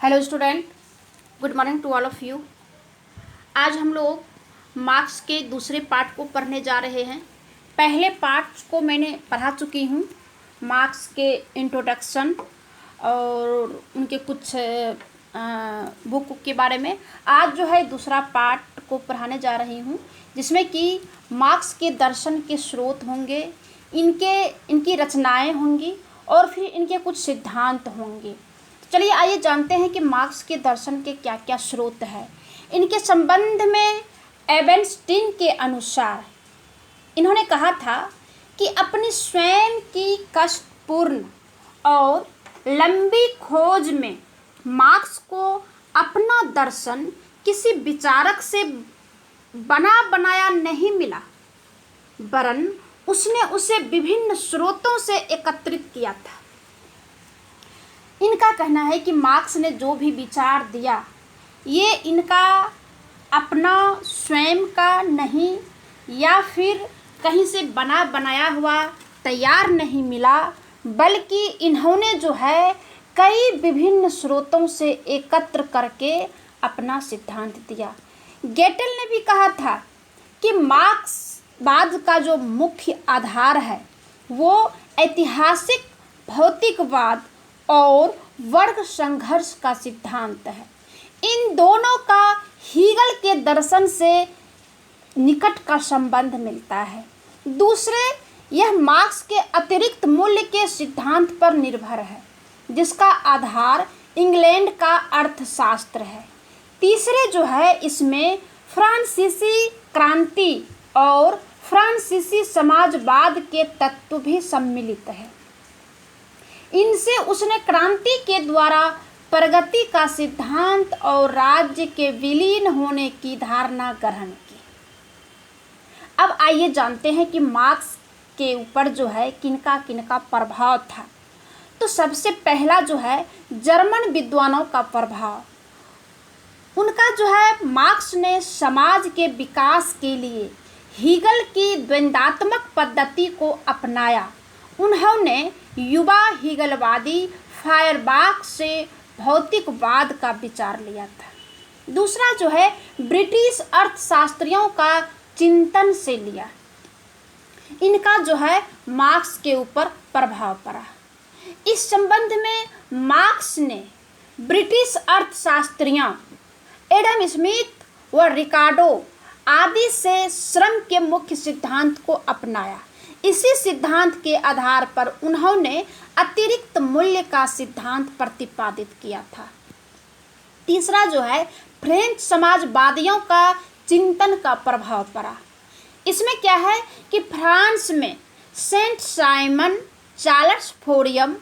Hello student, good morning to all of you. आज हम लोग मार्क्स के दूसरे पार्ट को पढ़ने जा रहे हैं। पहले पार्ट को मैंने पढ़ा चुकी हूँ, मार्क्स के इंट्रोडक्शन और उनके कुछ बुक के बारे में। आज जो है दूसरा पार्ट को पढ़ाने जा रही हूँ, जिसमें कि मार्क्स के दर्शन के स्रोत होंगे, इनकी रचनाएं होंगी और फिर इनके कुछ सिद्धांत होंगे। चलिए आइए जानते हैं कि मार्क्स के दर्शन के क्या क्या स्रोत है। इनके संबंध में एबेनस्टीन के अनुसार इन्होंने कहा था कि अपनी स्वयं की कष्टपूर्ण और लंबी खोज में मार्क्स को अपना दर्शन किसी विचारक से बना बनाया नहीं मिला, वरन उसने उसे विभिन्न स्रोतों से एकत्रित किया था। इनका कहना है कि मार्क्स ने जो भी विचार दिया, ये इनका अपना स्वयं का नहीं या फिर कहीं से बना बनाया हुआ तैयार नहीं मिला, बल्कि इन्होंने जो है कई विभिन्न स्रोतों से एकत्र करके अपना सिद्धांत दिया। गेटल ने भी कहा था कि मार्क्सवाद का जो मुख्य आधार है वो ऐतिहासिक भौतिकवाद और वर्ग संघर्ष का सिद्धांत है। इन दोनों का हीगल के दर्शन से निकट का संबंध मिलता है। दूसरे, यह मार्क्स के अतिरिक्त मूल्य के सिद्धांत पर निर्भर है, जिसका आधार इंग्लैंड का अर्थशास्त्र है। तीसरे जो है, इसमें फ्रांसीसी क्रांति और फ्रांसीसी समाजवाद के तत्व भी सम्मिलित है। इनसे उसने क्रांति के द्वारा प्रगति का सिद्धांत और राज्य के विलीन होने की धारणा ग्रहण की। अब आइए जानते हैं कि मार्क्स के ऊपर जो है किनका किनका प्रभाव था। तो सबसे पहला जो है जर्मन विद्वानों का प्रभाव। उनका जो है, मार्क्स ने समाज के विकास के लिए हीगल की द्वंद्वात्मक पद्धति को अपनाया। उन्होंने युवा हीगलवादी फायरबाख से भौतिकवाद का विचार लिया था। दूसरा जो है, ब्रिटिश अर्थशास्त्रियों का चिंतन से लिया। इनका जो है मार्क्स के ऊपर प्रभाव पड़ा। इस संबंध में मार्क्स ने ब्रिटिश अर्थशास्त्रियों एडम स्मिथ व रिकार्डो आदि से श्रम के मुख्य सिद्धांत को अपनाया। इसी सिद्धांत के आधार पर उन्होंने अतिरिक्त मूल्य का सिद्धांत प्रतिपादित किया था। तीसरा जो है, फ्रेंच समाजवादियों का चिंतन का प्रभाव पड़ा। इसमें क्या है कि फ्रांस में सेंट साइमन, चार्ल्स फोरियम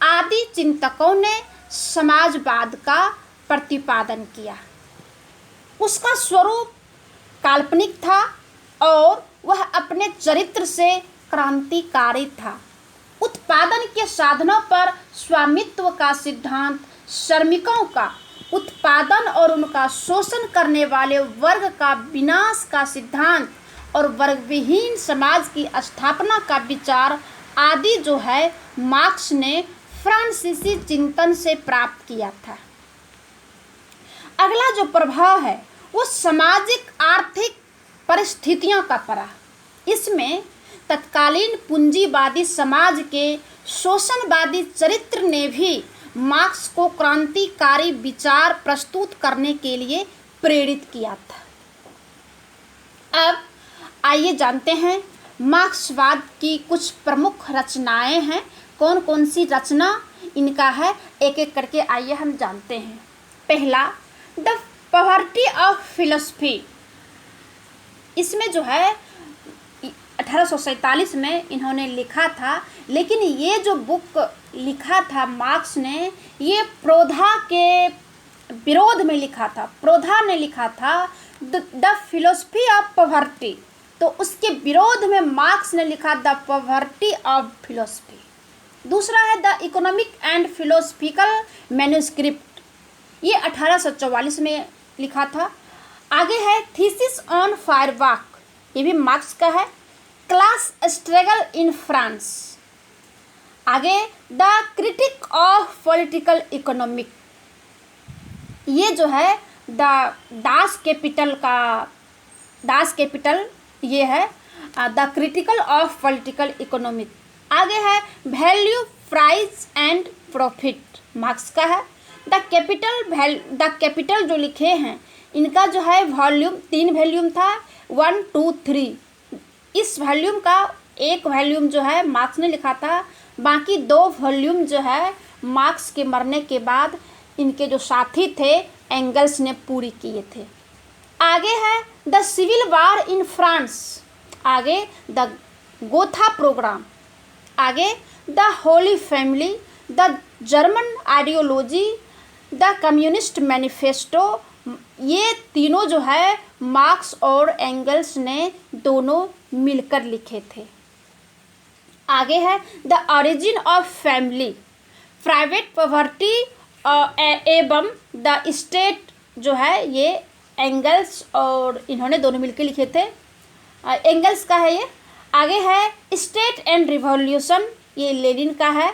आदि चिंतकों ने समाजवाद का प्रतिपादन किया। उसका स्वरूप काल्पनिक था और वह अपने चरित्र से क्रांतिकारी था। उत्पादन के साधनों पर स्वामित्व का सिद्धांत, श्रमिकों का उत्पादन और उनका शोषण करने वाले वर्ग का विनाश का सिद्धांत और वर्गविहीन समाज की स्थापना का विचार आदि जो है मार्क्स ने फ्रांसीसी चिंतन से प्राप्त किया था। अगला जो प्रभाव है वो सामाजिक आर्थिक परिस्थितियों का पड़ा। इसमें तत्कालीन पूंजीवादी समाज के शोषणवादी चरित्र ने भी मार्क्स को क्रांतिकारी विचार प्रस्तुत करने के लिए प्रेरित किया था। अब आइए जानते हैं मार्क्सवाद की कुछ प्रमुख रचनाएं हैं। कौन कौन सी रचना इनका है, एक एक करके आइए हम जानते हैं। पहला, द पॉवर्टी ऑफ फिलोसफी। इसमें जो है 1847 में इन्होंने लिखा था, लेकिन ये जो बुक लिखा था मार्क्स ने, ये प्रोधा के विरोध में लिखा था। प्रोधा ने लिखा था द फिलोसफी ऑफ पॉवर्टी, तो उसके विरोध में मार्क्स ने लिखा द पॉवर्टी ऑफ फिलोसफी। दूसरा है the economic and philosophical manuscript, ये 1844 में लिखा था। आगे है थीसिस ऑन फायरबाख, ये भी मार्क्स का है। Class struggle in France. आगे the critique of political economic, ये जो है दास कैपिटल ये है the critical of political economic. आगे है value price and profit, Marx का है। द कैपिटल जो लिखे हैं इनका जो है वॉल्यूम 3 वॉल्यूम था, 1, 2, 3। इस वॉल्यूम का एक वॉल्यूम जो है मार्क्स ने लिखा था, बाकी 2 वॉल्यूम जो है मार्क्स के मरने के बाद इनके जो साथी थे एंगल्स ने पूरी किए थे। आगे है the civil war in France, आगे द गोथा प्रोग्राम, आगे the holy family, the German ideology, the communist manifesto. ये तीनों जो है मार्क्स और एंगल्स ने दोनों मिलकर लिखे थे। आगे है the origin of family, private poverty एवं द स्टेट, जो है ये एंगल्स और इन्होंने दोनों मिलकर लिखे थे, एंगल्स का है ये। आगे है स्टेट एंड रिवॉल्यूशन, ये लेनिन का है।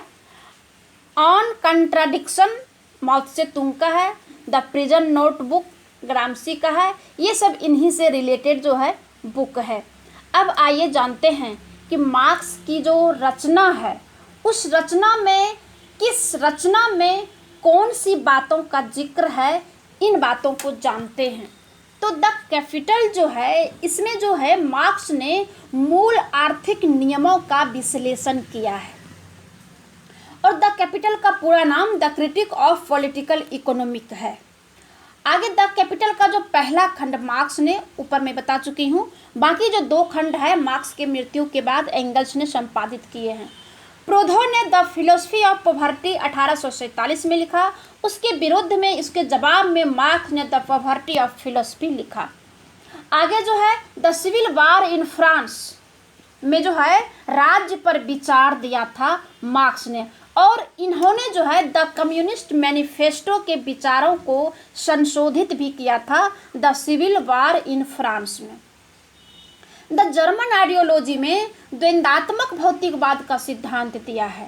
ऑन कंट्राडिक्शन माओ से तुंग का है। द प्रिजन नोटबुक ग्रामसी का है। ये सब इन्हीं से रिलेटेड जो है बुक है। अब आइए जानते हैं कि मार्क्स की जो रचना है उस रचना में किस रचना में कौन सी बातों का जिक्र है, इन बातों को जानते हैं। तो द कैपिटल जो है इसमें जो है मार्क्स ने मूल आर्थिक नियमों का विश्लेषण किया है। और द कैपिटल का पूरा नाम the critique of political economic है। आगे द कैपिटल का जो पहला खंड मार्क्स ने ऊपर में बता चुकी हूँ, बाकी जो 2 खंड है मार्क्स के मृत्यु के बाद एंगल्स ने संपादित किए हैं। प्रोधो ने द फिलोसफी ऑफ पॉवर्टी 1847 में लिखा, उसके विरुद्ध में इसके जवाब में मार्क्स ने द पॉवर्टी ऑफ फिलोसफी लिखा। आगे जो है the civil war in France में जो है राज्य पर विचार दिया था मार्क्स ने, और इन्होंने जो है द कम्युनिस्ट मैनिफेस्टो के विचारों को संशोधित भी किया था the civil war in France में। द जर्मन आइडियोलॉजी में द्वंद्वात्मक भौतिकवाद का सिद्धांत दिया है।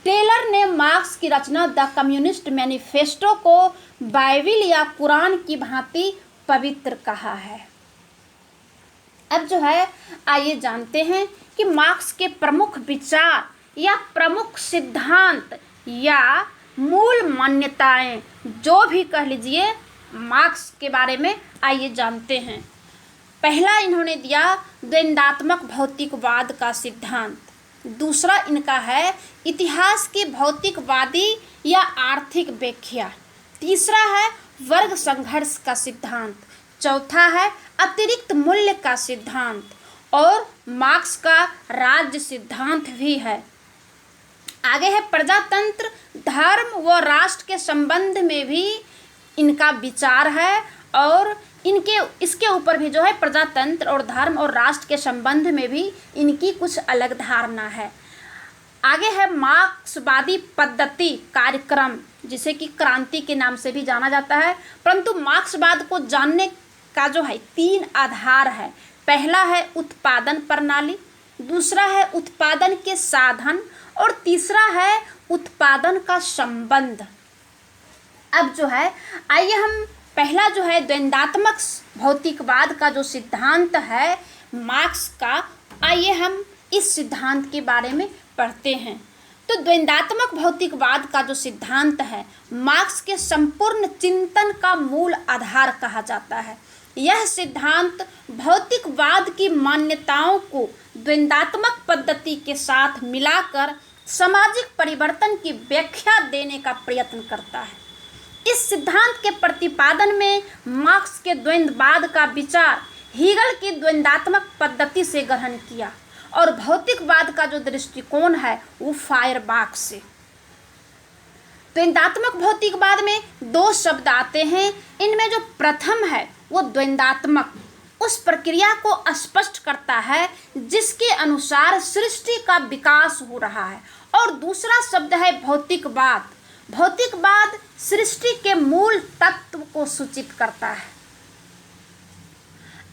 टेलर ने मार्क्स की रचना द कम्युनिस्ट मैनिफेस्टो को बाइबिल या कुरान की भांति पवित्र कहा है। अब जो है आइए जानते हैं कि मार्क्स के प्रमुख विचार या प्रमुख सिद्धांत या मूल मान्यताएं, जो भी कह लीजिए मार्क्स के बारे में आइए जानते हैं। पहला इन्होंने दिया द्वंद्वात्मक भौतिकवाद का सिद्धांत। दूसरा इनका है इतिहास की भौतिकवादी या आर्थिक व्याख्या। तीसरा है वर्ग संघर्ष का सिद्धांत। चौथा है अतिरिक्त मूल्य का सिद्धांत, और मार्क्स का राज्य सिद्धांत भी है। आगे है प्रजातंत्र, धर्म व राष्ट्र के संबंध में भी इनका विचार है, और इसके ऊपर भी जो है प्रजातंत्र और धर्म और राष्ट्र के संबंध में भी इनकी कुछ अलग धारणा है। आगे है मार्क्सवादी पद्धति कार्यक्रम, जिसे कि क्रांति के नाम से भी जाना जाता है। परंतु मार्क्सवाद को जानने का जो है 3 आधार है। पहला है उत्पादन प्रणाली, दूसरा है उत्पादन के साधन, और तीसरा है उत्पादन का संबंध। अब जो है आइए हम पहला जो है द्वंद्वात्मक भौतिकवाद का जो सिद्धांत है मार्क्स का, आइए हम इस सिद्धांत के बारे में पढ़ते हैं। तो द्वंद्वात्मक भौतिकवाद का जो सिद्धांत है मार्क्स के संपूर्ण चिंतन का मूल आधार कहा जाता है। यह सिद्धांत भौतिकवाद की मान्यताओं को द्वंद्वात्मक पद्धति के साथ मिलाकर सामाजिक परिवर्तन की व्याख्या देने का प्रयत्न करता है। इस सिद्धांत के प्रतिपादन में मार्क्स के द्वंद्ववाद का विचार हीगल की द्वंद्वात्मक पद्धति से ग्रहण किया, और भौतिकवाद का जो दृष्टिकोण है वो फायरबाख से। द्वंद्वात्मक भौतिकवाद में 2 शब्द आते हैं। इनमें जो प्रथम है वो द्वंद्वात्मक, उस प्रक्रिया को स्पष्ट करता है जिसके अनुसार सृष्टि का विकास हो रहा है, और दूसरा शब्द है भौतिकवाद। भौतिकवाद सृष्टि के मूल तत्व को सूचित करता है।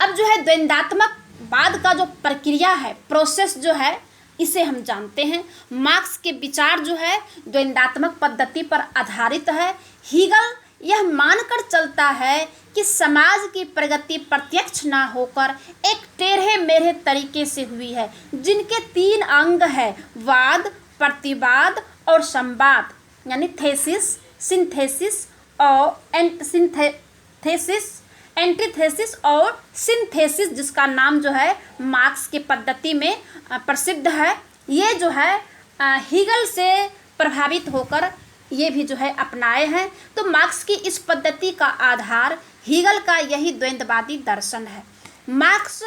अब जो है द्वंद्वात्मक बाद का जो प्रक्रिया है, प्रोसेस जो है, इसे हम जानते हैं। मार्क्स के विचार जो है द्वंद्वात्मक पद्धति पर आधारित है। हीगल यह मानकर चलता है कि समाज की प्रगति प्रत्यक्ष ना होकर एक टेढ़े मेढ़े तरीके से हुई है, जिनके 3 अंग है, वाद, प्रतिवाद और संवाद, यानी थेसिस, सिंथेसिस और एंटीथेसिस और सिंथेसिस, जिसका नाम जो है मार्क्स की पद्धति में प्रसिद्ध है। ये जो है हीगल से प्रभावित होकर ये भी जो है अपनाए हैं। तो मार्क्स की इस पद्धति का आधार हीगल का यही द्वंद्ववादी दर्शन है। मार्क्स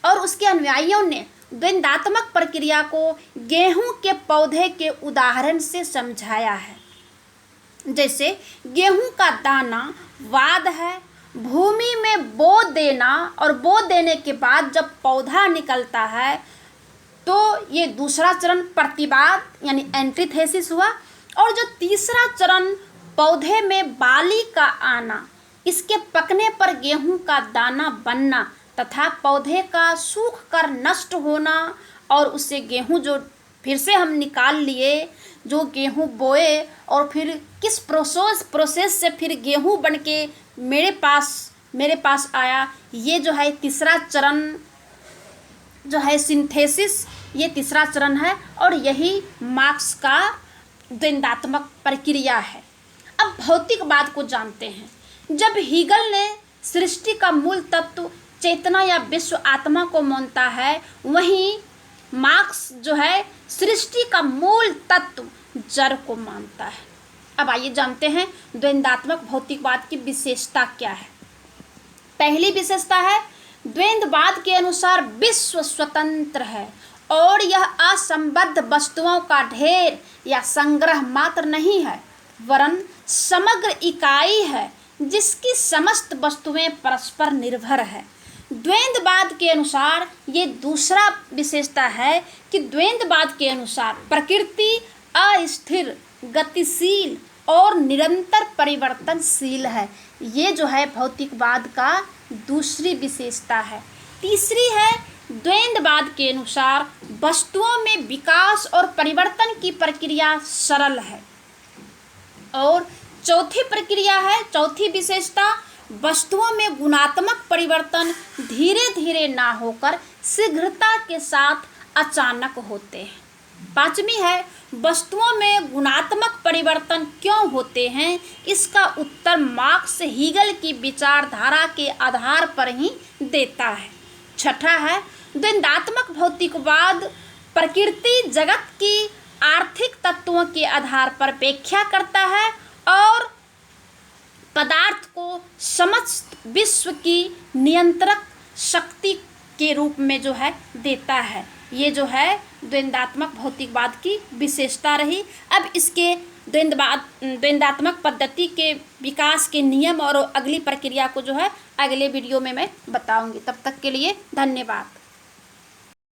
और उसके अनुयायियों ने द्वंद्वात्मक प्रक्रिया को गेहूं के पौधे के उदाहरण से समझाया है। जैसे गेहूं का दाना वाद है, भूमि में बो देना और बो देने के बाद जब पौधा निकलता है तो ये दूसरा चरण प्रतिवाद यानी एंटीथेसिस हुआ। और जो तीसरा चरण पौधे में बाली का आना, इसके पकने पर गेहूं का दाना बनना तथा पौधे का सूख कर नष्ट होना, और उससे गेहूं जो फिर से हम निकाल लिए, जो गेहूं बोए और फिर किस प्रोसेस से फिर गेहूं बनके मेरे पास आया, ये जो है तीसरा चरण जो है सिंथेसिस, ये तीसरा चरण है और यही मार्क्स का द्वंद्वात्मक प्रक्रिया है। अब भौतिकवाद को जानते हैं। जब हीगल ने सृष्टि का मूल तत्व चेतना या विश्व आत्मा को मानता है, वहीं मार्क्स जो है सृष्टि का मूल तत्व जड़ को मानता है। अब आइए जानते हैं द्वंद्वात्मक भौतिकवाद की विशेषता क्या है। पहली विशेषता है, द्वंद्ववाद के अनुसार विश्व स्वतंत्र है और यह असंबद्ध वस्तुओं का ढेर या संग्रह मात्र नहीं है, वरन समग्र इकाई है जिसकी समस्त वस्तुएं परस्पर निर्भर है। द्वंद्ववाद के अनुसार ये दूसरा विशेषता है कि द्वंद्ववाद के अनुसार प्रकृति अस्थिर, गतिशील और निरंतर परिवर्तनशील है। ये जो है भौतिकवाद का दूसरी विशेषता है। तीसरी है, द्वंद्ववाद के अनुसार वस्तुओं में विकास और परिवर्तन की प्रक्रिया सरल है। और चौथी विशेषता, वस्तुओं में गुणात्मक परिवर्तन धीरे धीरे ना होकर शीघ्रता के साथ अचानक होते हैं। पांचवी है, वस्तुओं में गुणात्मक परिवर्तन क्यों होते हैं, इसका उत्तर मार्क्स हीगल की विचारधारा के आधार पर ही देता है। छठा है, द्वंद्वात्मक भौतिकवाद प्रकृति जगत की आर्थिक तत्वों के आधार पर व्याख्या करता है और पदार्थ को समस्त विश्व की नियंत्रक शक्ति के रूप में जो है देता है। ये जो है द्वंद्वात्मक भौतिकवाद की विशेषता रही। अब इसके द्वंद्वात्मक पद्धति के विकास के नियम और अगली प्रक्रिया को जो है अगले वीडियो में मैं बताऊंगी। तब तक के लिए धन्यवाद।